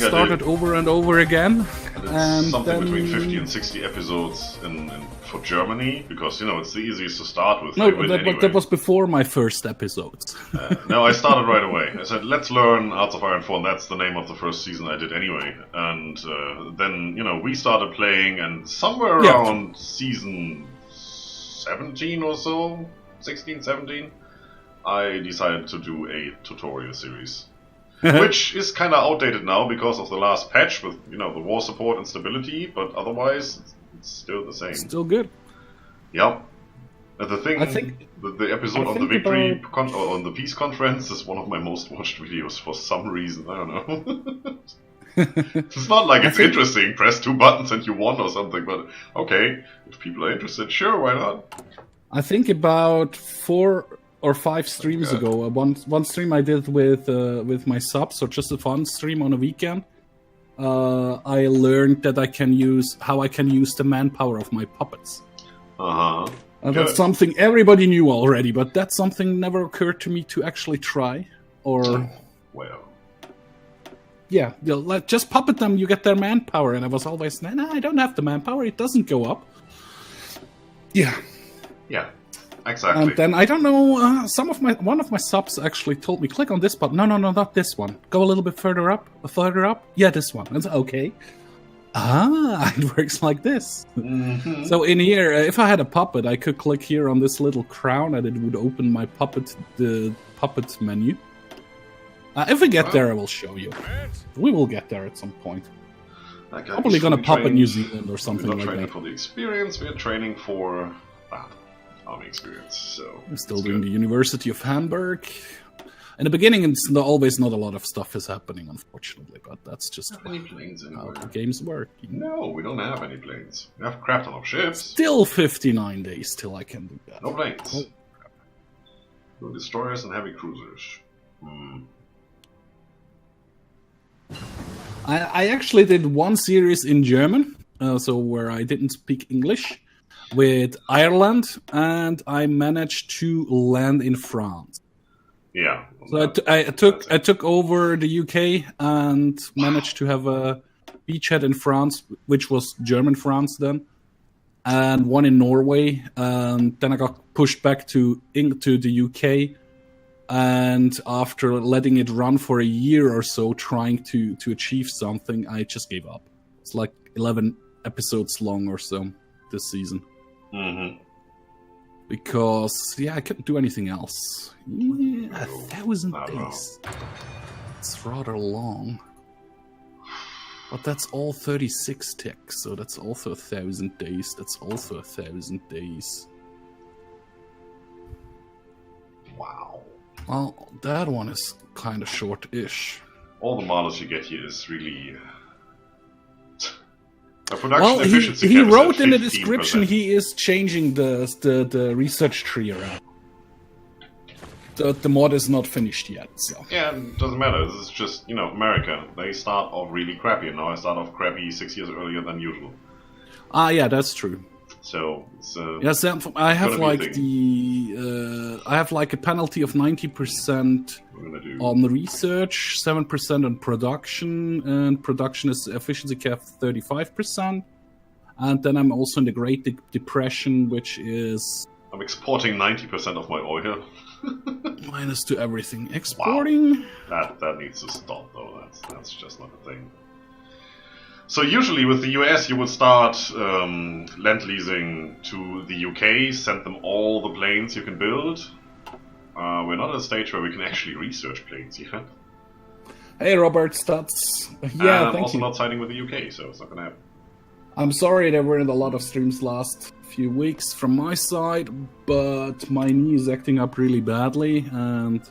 started over and over again. And something between 50 and 60 episodes for Germany, because, you know, it's the easiest to start with. No, but that was before my first episodes. No, I started right away. I said, let's learn Hearts of Iron 4, and that's the name of the first season I did anyway. And then, you know, we started playing, and somewhere around season 17 or so, 16, 17, I decided to do a tutorial series. Which is kind of outdated now because of the last patch with, you know, the war support and stability, but otherwise it's still the same. Still good. Yeah. And the thing, the episode of the victory on the peace conference is one of my most watched videos for some reason. I don't know. It's not like it's interesting. Press 2 buttons and you won or something, but okay, if people are interested, sure, why not? I think about 4 or 5 streams ago, one stream I did with my subs, or just a fun stream on a weekend. I learned that how I can use the manpower of my puppets. That's something everybody knew already, but that's something never occurred to me to actually try. Or yeah, just puppet them, you get their manpower, and I was always, no, I don't have the manpower, it doesn't go up. Yeah. Exactly. And then I don't know. One of my subs actually told me, click on this button. No, not this one. Go a little bit further up. Yeah, this one. And okay. It works like this. Mm-hmm. So in here, if I had a puppet, I could click here on this little crown, and it would open my the puppet menu. If we get there, I will show you. We will get there at some point. Probably gonna puppet New Zealand or something like that. We're not training for the experience. We're training for that. Army experience, so I'm still doing the University of Hamburg. In the beginning, it's always not a lot of stuff is happening, unfortunately, but that's just how the games work. No, we don't have any planes. We have crap ton of ships. Still 59 days till I can do that. No planes. No destroyers and heavy cruisers. I actually did one series in German, so where I didn't speak English, with Ireland, and I managed to land in France. Yeah. So I took over the UK and managed to have a beachhead in France, which was German France then, and one in Norway. And then I got pushed back into the UK, and after letting it run for a year or so, trying to achieve something, I just gave up. It's like 11 episodes long or so this season. Mm-hmm. Because, I couldn't do anything else. 1,000 days. It's rather long. But that's all 36 ticks, so that's also 1,000 days. That's also 1,000 days. Wow. Well, that one is kind of short-ish. All the models you get here is really... Well, he wrote in the description he is changing the research tree around. The mod is not finished yet, so... Yeah, it doesn't matter. This is just, you know, America. They start off really crappy, and now I start off crappy 6 years earlier than usual. Yeah, that's true. So, it's, yes, I have like I have like a penalty of 90% on the research, 7% on production, and production is efficiency cap 35%. And then I'm also in the Great Depression, which is... I'm exporting 90% of my oil. Minus to everything. Exporting... Wow. That needs to stop, though. That's just not a thing. So usually with the US, you would start lend-leasing to the UK, send them all the planes you can build. We're not at a stage where we can actually research planes yet. Hey, Robert, that's... Yeah, I'm also not signing with the UK, so it's not going to happen. I'm sorry there weren't a lot of streams last few weeks from my side, but my knee is acting up really badly, and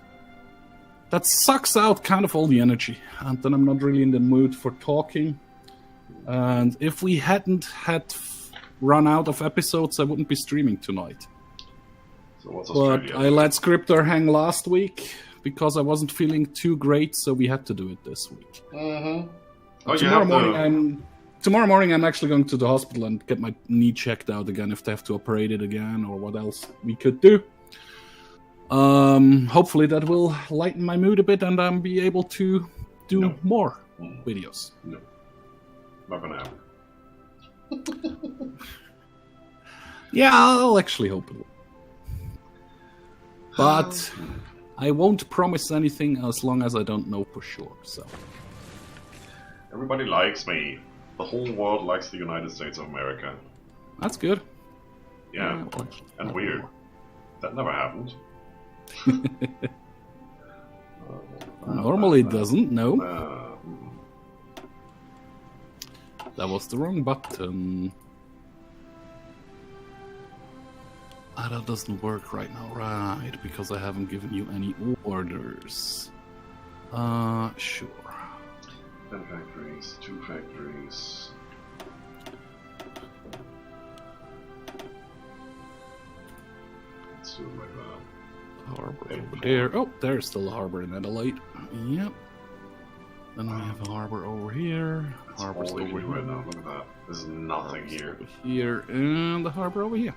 that sucks out kind of all the energy. And then I'm not really in the mood for talking. And if we hadn't had run out of episodes, I wouldn't be streaming tonight. So what's Australia? But I let Scryptar hang last week because I wasn't feeling too great, so we had to do it this week. Mm-hmm. Tomorrow morning I'm actually going to the hospital and get my knee checked out again if they have to operate it again or what else we could do. Hopefully that will lighten my mood a bit and I'll be able to do more. videos. No. Not gonna happen. Yeah, I'll actually hope it will. But I won't promise anything as long as I don't know for sure, so. Everybody likes me. The whole world likes the United States of America. That's good. Yeah, well, and weird. That never happened. Normally it doesn't, no. That was the wrong button. Ah, that doesn't work right now, right? Because I haven't given you any orders. Sure. 10 factories, 2 factories. Let's do it like that. Harbor over there. Oh, there's still a harbor in Adelaide. Yep. Then we have a harbor over here. That's Harbor's all we over can do here. right now. Look at that. There's nothing here. Over here, and the harbor over here.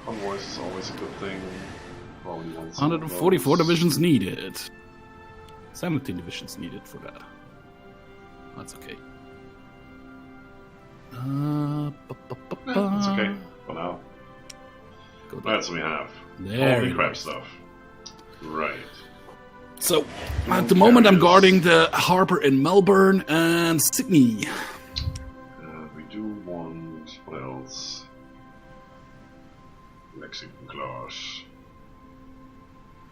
Convoys is always a good thing. Probably want some of 144 those. divisions needed. 17 divisions needed for that. That's okay. That's okay for now. Go there. That's what we have. There Holy it crap is. stuff. Right. So, at the moment I'm guarding the harbor in Melbourne and Sydney. We do want... what else? Mexican class.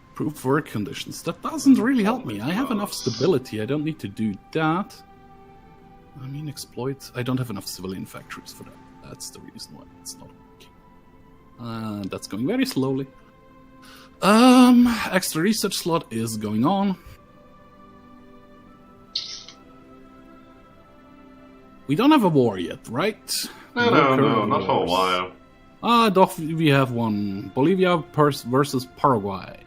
Improved work conditions. That doesn't really help me. I have enough stability. I don't need to do that. I mean, exploit. I don't have enough civilian factories for that. That's the reason why it's not working. And that's going very slowly. Extra research slot is going on. We don't have a war yet, right? No, not for a while. We have one. Bolivia versus Paraguay.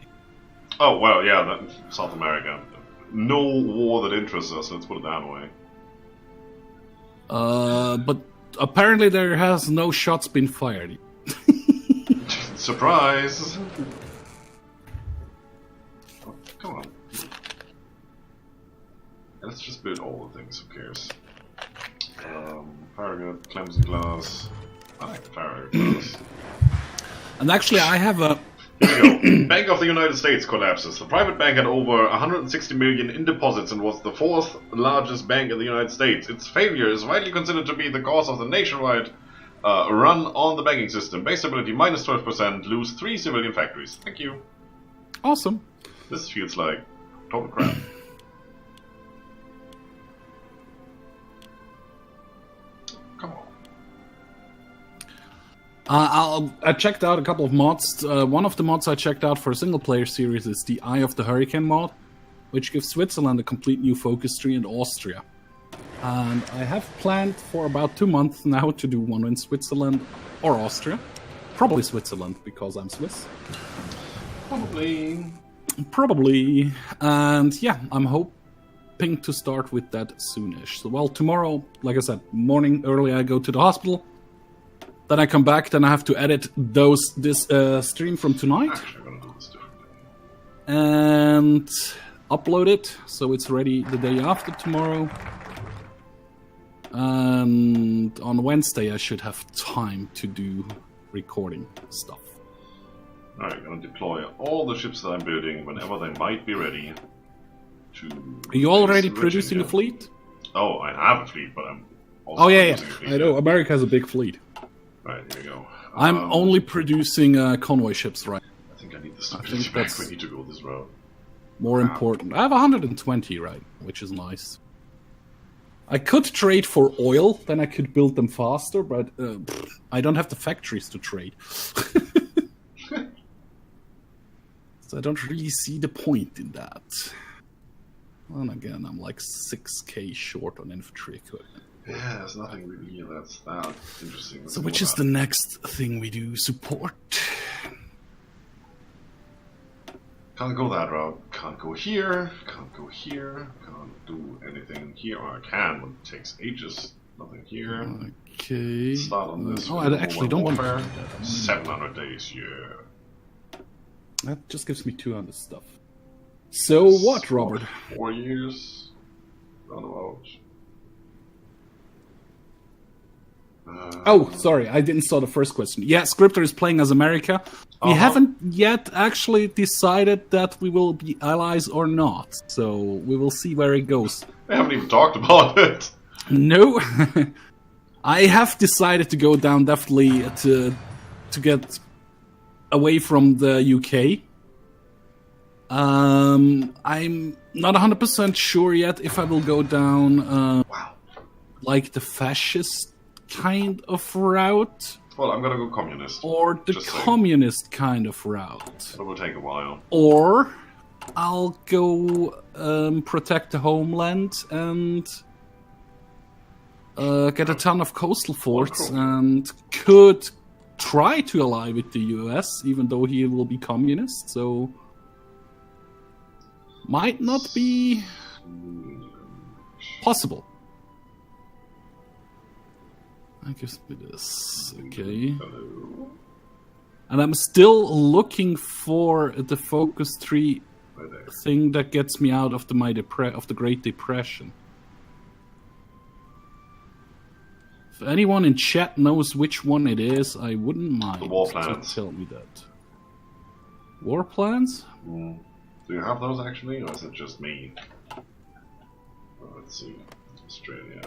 Oh, well, yeah, South America. No war that interests us, let's put it that way. But apparently there has no shots been fired. Surprise! Oh, come on. Let's just build all the things, who cares? Farragut, Clemson glass. I like the Farragut glass. And actually I have a... Here we go. Bank of the United States collapses. The private bank had over 160 million in deposits and was the 4th largest bank in the United States. Its failure is widely considered to be the cause of the nationwide run on the banking system. Base stability minus 12%, lose 3 civilian factories. Thank you. Awesome. This feels like total crap. Come on. I checked out a couple of mods. One of the mods I checked out for a single player series is the Eye of the Hurricane mod, which gives Switzerland a complete new focus tree and Austria. And I have planned for about 2 months now to do one in Switzerland or Austria. Probably Switzerland, because I'm Swiss. Probably. And yeah, I'm hoping to start with that soonish. So, well, tomorrow, like I said, morning early I go to the hospital. Then I come back, then I have to edit this stream from tonight. Actually, I'm gonna do this differently. And upload it, so it's ready the day after tomorrow. And on Wednesday I should have time to do recording stuff. Alright, I'm gonna deploy all the ships that I'm building whenever they might be ready to... Are you already base producing a Virginia. fleet? Oh, I have a fleet, but I'm also Oh yeah, producing a fleet. I know. America has a big fleet. Right, here we go. I'm only producing convoy ships, right? I think I need the think stability back. that's- We need to go this route. More important. I have 120, right? Which is nice. I could trade for oil, then I could build them faster, but I don't have the factories to trade. So I don't really see the point in that. And again, I'm like 6k short on infantry equipment. Yeah, there's nothing really that's that interesting. So which is the next thing we do? Support? Can't go that route. Can't go here. Can't go here. Can't do anything here. Or I can, but it takes ages. Nothing here. Okay. Start on this. Oh, I actually don't want to do warfare. that. 700 days, yeah. That just gives me 200 stuff. So what, Robert? 4 years. Roundabout. Oh, sorry, I didn't saw the first question. Yeah, Scryptar is playing as America. We haven't yet actually decided that we will be allies or not, so we will see where it goes. I haven't even talked about it. No, I have decided to go down definitely to get away from the UK. I'm not 100% sure yet if I will go down like the fascist kind of route. Well, I'm gonna go communist. Or the communist kind of route. It will take a while. Or I'll go protect the homeland and get a ton of coastal forts and could try to ally with the US, even though he will be communist, so might not be possible. I guess it is. Okay. And I'm still looking for the focus tree thing that gets me out of the Great Depression. If anyone in chat knows which one it is, I wouldn't mind. The war plans. Tell me that. War plans? Do you have those actually, or is it just me? Let's see. Australia.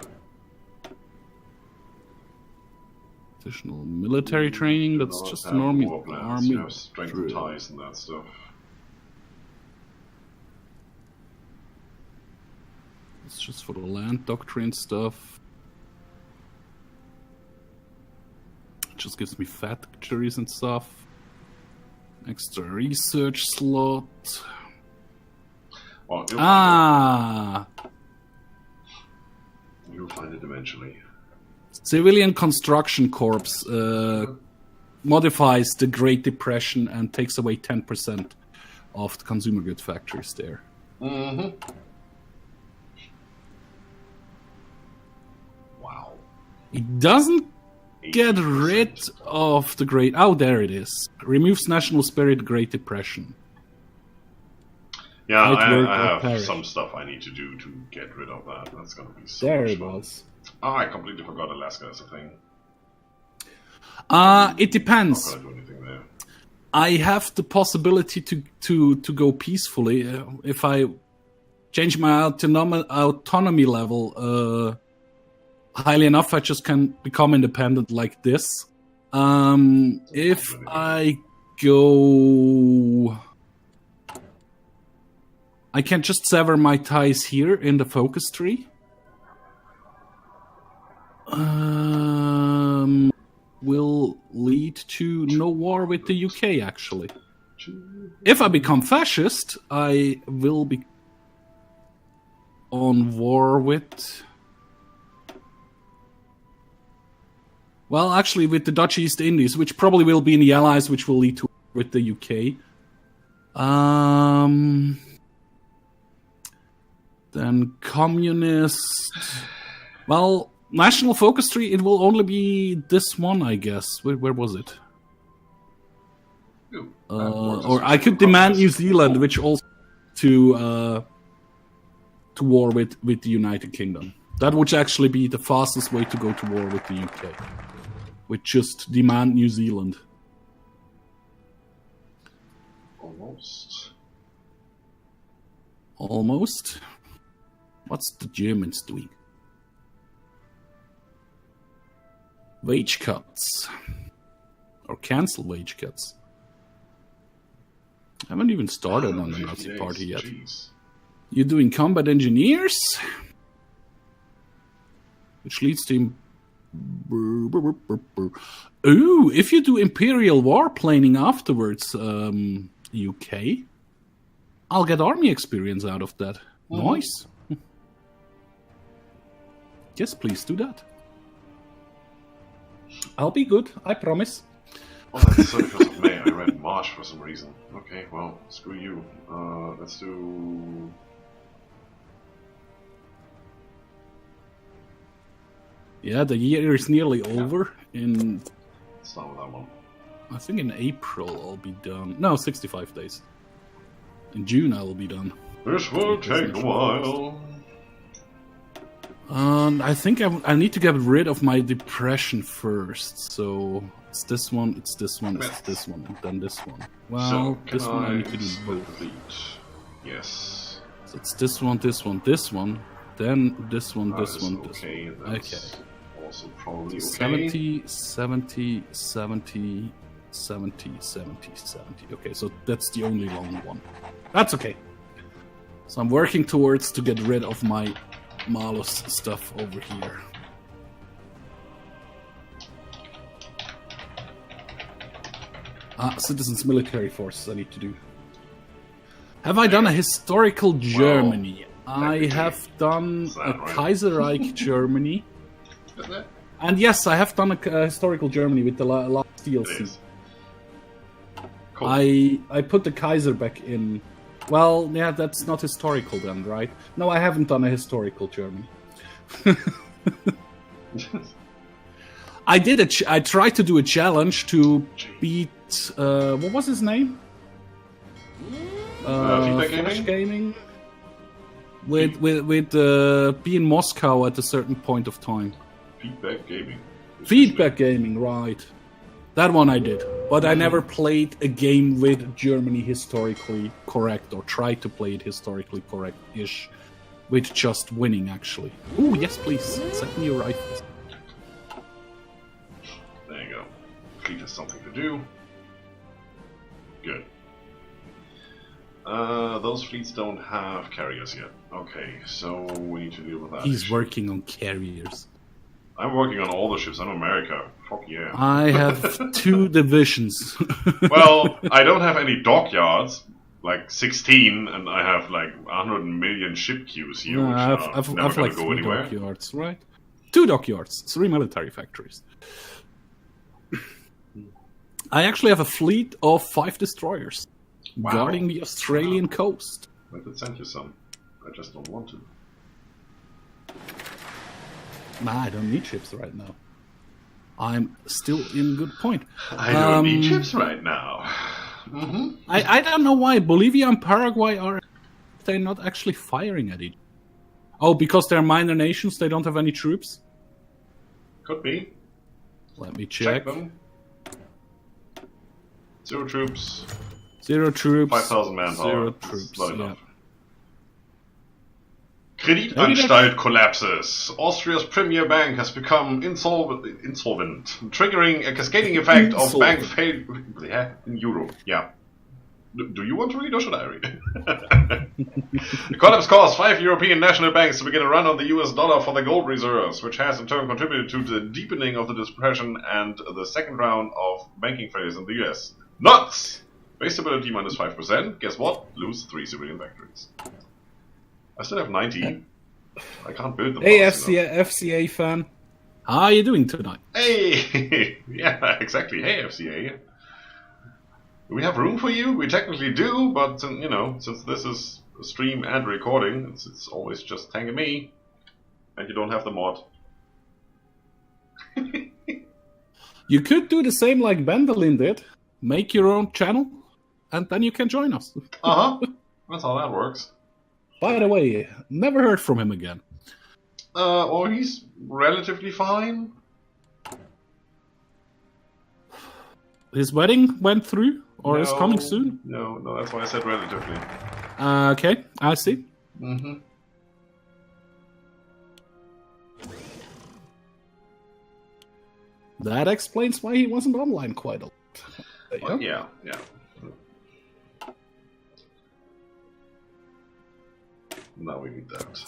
Additional military training, that's just a normal army. You have strength and ties and that stuff. It's just for the land doctrine stuff. It just gives me factories and stuff. Extra research slot. Well, you'll find it eventually. Civilian Construction Corps modifies the Great Depression and takes away 10% of the consumer goods factories there. Mm-hmm. Wow. It doesn't get rid of the Great... Oh, there it is. Removes national spirit, Great Depression. Yeah, I have some stuff I need to do to get rid of that. That's going to be so there much it fun. was. Oh, I completely forgot Alaska as a thing. It depends. Not gonna do anything there. I have the possibility to go peacefully. If I change my autonomy level highly enough, I just can become independent like this. If I go... I can just sever my ties here in the focus tree. Will lead to no war with the UK, actually. If I become fascist, I will be on war with... Well, actually with the Dutch East Indies, which probably will be in the Allies, which will lead to war with the UK. Then communist... Well... National focus tree, it will only be this one, I guess. Where was it? Or I could demand New Zealand, which also to war with the United Kingdom. That would actually be the fastest way to go to war with the UK. With just demand New Zealand. Almost. What's the Germans doing? Wage cuts. Or cancel wage cuts. I haven't even started on the Nazi party yet. Jeez. You're doing combat engineers? Which leads to... Ooh, if you do Imperial warplaning afterwards, UK, I'll get army experience out of that. Nice. Yes, please do that. I'll be good, I promise. Oh, that's 31st of May. I read March for some reason. Okay, well, screw you. Let's do... Yeah, the year is nearly over. In... Start with that one. I think in April I'll be done. No, 65 days. In June I will be done. This will take a while. I think I need to get rid of my depression first. So it's this one, it's this one, it's this one, and then this one. Well, So, this one I need to do split both. the fleet? Yes. So it's this one, this one, this one, then this one, this That is one, this okay. one. That's Okay. also probably okay. 70, 70, 70, 70, 70, 70. Okay, so that's the only long one. That's okay. So I'm working towards to get rid of my Malus stuff over here. Citizens military forces I need to do. Have I done a historical Germany? I have done a right? Kaiserreich Germany. Is that? And yes, I have done a historical Germany with the last It DLC. is. Cool. I put the Kaiser back in. Well, yeah, that's not historical then, right? No, I haven't done a historical Germany. I did I tried to do a challenge to beat what was his name? Feedback Flash Gaming? Gaming. With be in Moscow at a certain point of time. Feedback Gaming. Feedback Gaming, right? That one I did, but I never played a game with Germany historically correct, or tried to play it historically correct-ish, with just winning actually. Ooh, yes, please send me your rifles. There you go. Fleet has something to do. Good. Those fleets don't have carriers yet. Okay, so we need to deal with that. He's issue. working on carriers. I'm working on all the ships. I'm America. Fuck yeah. I have 2 divisions. Well, I don't have any dockyards, like 16, and I have like 100 million ship queues here, which I've never gonna like go 3 anywhere. dockyards, right? 2 dockyards, 3 military factories. I actually have a fleet of 5 destroyers Wow. guarding the Australian coast. I could send you some. I just don't want to. Nah, I don't need ships right now. I'm still in good point. I don't need ships right now. I don't know why Bolivia and Paraguay they're not actually firing at each. Oh, because they're minor nations, they don't have any troops? Could be. Let me Check check. them. 0 troops. 0 troops. 5,000 manpower. 0 That's troops. not Yeah. enough. Kreditanstalt collapses. Austria's premier bank has become insolvent, triggering a cascading effect of bank failure. Yeah, in Europe. Yeah. Do you want to read or should I read? The collapse caused 5 European national banks to begin a run on the US dollar for their gold reserves, which has in turn contributed to the deepening of the depression and the second round of banking failures in the US. Nuts! Base stability minus 5%. Guess what? Lose 3 civilian factories. I still have 90. I can't build them. Hey, fast enough. FCA fan. How are you doing tonight? Hey! Yeah, exactly. Hey, FCA. Do we have room for you? We technically do, but, you know, since this is a stream and recording, it's always just Tank and me. And you don't have the mod. You could do the same like Bendelin did. Make your own channel, and then you can join us. Uh-huh. That's how that works. By the way, never heard from him again. Well, he's relatively fine. His wedding went through, or is coming soon? No, that's why I said relatively. Okay, I see. Mm-hmm. That explains why he wasn't online quite a lot. Yeah. Now we need that. Let's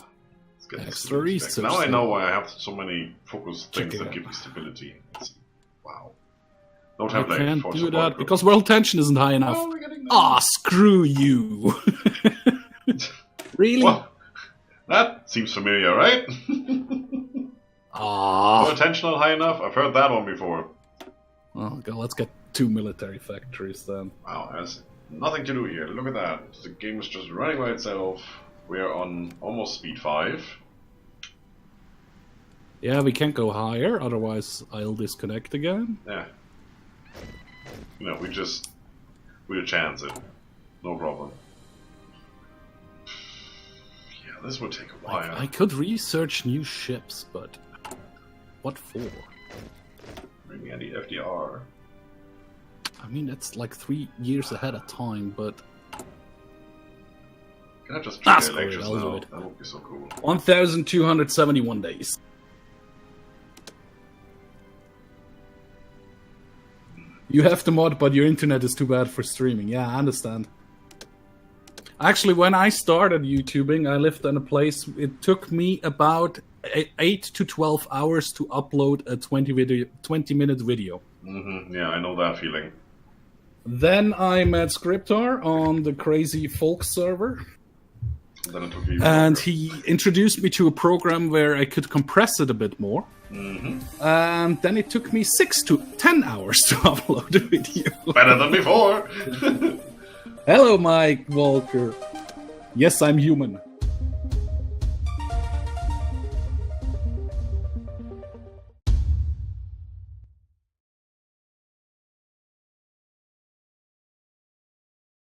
get Extra the stability back. research Now I then. know why I have so many focus things Check it that out. give me stability. Wow. Don't I have that can't for do support that group. because world tension isn't high enough. Oh, we're getting there. Ah, screw you. Really? Well, that seems familiar, right? Ah. No attention not high enough? I've heard that one before. Oh, God, let's get 2 military factories then. Wow, there's nothing to do here. Look at that. The game is just running by itself. We're on almost speed 5. Yeah, we can't go higher, otherwise I'll disconnect again. Yeah. You know, we'll chance it. No problem. Yeah, This would take a while. I could research new ships, but what for? Bring me any FDR. I mean, that's like 3 years ahead of time, but... Can I just trigger Electros I'll do now? it. That would be so cool. 1,271 days. You have the mod, but your internet is too bad for streaming. Yeah, I understand. Actually, when I started YouTubing, I lived in a place... It took me about 8 to 12 hours to upload a 20-minute video. Yeah, I know that feeling. Then I met Scryptar on the crazy folk server. Then it took you and he introduced me to a program where I could compress it a bit more. And then it took me 6 to 10 hours to upload a video. Better than before! Hello, Mike Walker. Yes, I'm human.